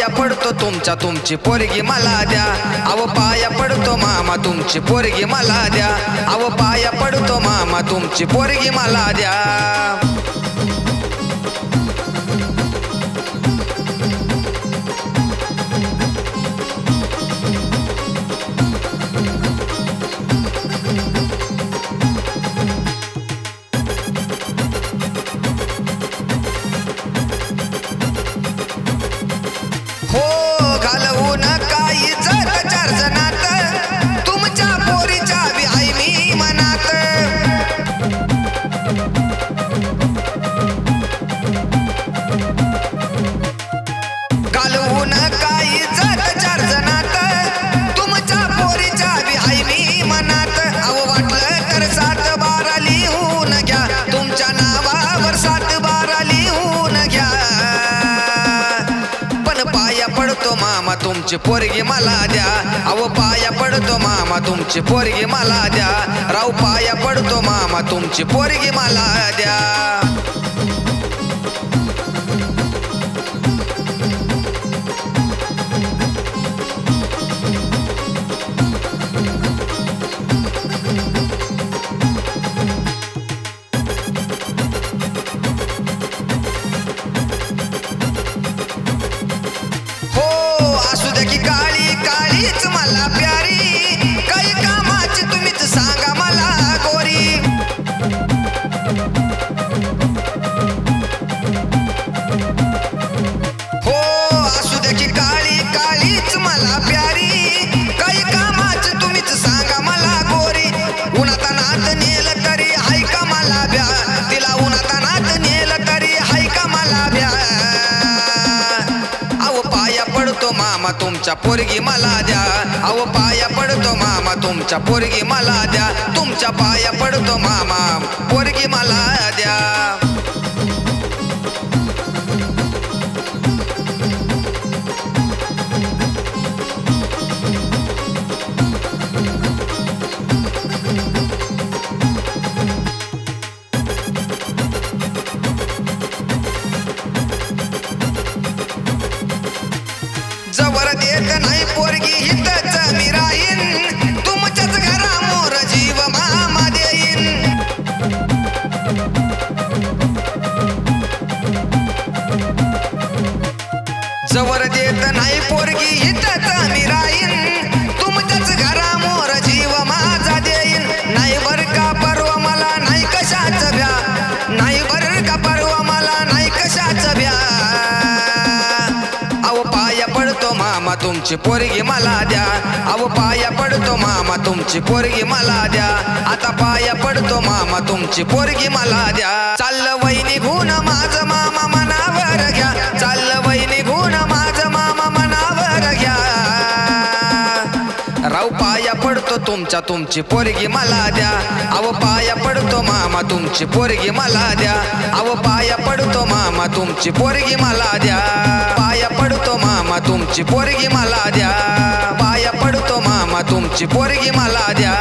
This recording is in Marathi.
पाया पडतो तुमची पोरगी मला द्या, अहो पाया पडतो मामा तुमची पोरगी मला द्या, अहो पाया पडतो मामा तुमची पोरगी मला द्या. हो घालवून काही जग चार जणात, तुमच्या पोरीच्या बी आई मी मनात. घालवून काही जग चार जणात, तुमच्या पोरीच्या बी आई मी मनात. अहो वाटलं तर 7-12 लिहून घ्या, तुमच्या नावावर 7-12 लिहून घ्या. पाया पडतो मामा तुमची पोरगी मला द्या, अहो पाया पडतो मामा तुमची पोरगी मला द्या, राव पाया पडतो मामा तुमची पोरगी मला द्या. असू द्या की काळी काळीच मला प्यारी, काही कामाची तुम्हीच सांगा मला गोरी. हो असू द्या की काळी काळीच मला प्यारी, काही कामाची तुम्हीच सांगा मला गोरी. उन्हातानात नेल तरी हाय का मला ब्या, तिला उन्हातानात नेल तरी हाय का मला ब्या. अहो पाया पडतो मामा तुमच्या पोरगी मला द्या, अहो पाया पडतो मामा तुमच्या पोरगी मला द्या, तुमच्या पाया पडतो मामा पोरगी मला द्या. जवर देत नाही पोरगी हितच मी राहीन, तुमच्याच घरामोर जीव मामा देईन. जवर देत नाही पोरगी हितच मी राहीन, तुमच्याच घरामोर जीव माझा देईन. नाही बर का परवा मला नाही कशाच भ्या, नाही बर का परवा मला नाही कशाच भ्या. अहो पाया पडतो मामा तुमची पोरगी मला द्या, अहो पाया पडतो मामा तुमची पोरगी मला द्या, आता पाया पडतो मामा तुमची पोरगी मला द्या. चाललं वय निघून माझं मामा मनावर घ्या, चाललं वय निघून माझं मामा मनावर घ्या. राव पाया पडतो तुमची पोरगी मला द्या, अहो पाया पडतो मामा तुमची पोरगी मला द्या, अहो पाया पडतो मामा तुमची पोरगी मला द्या. पाया पडतो मामा तुमची पोरगी मला द्या, पाया पडतो मामा तुमची पोरगी मला द्या.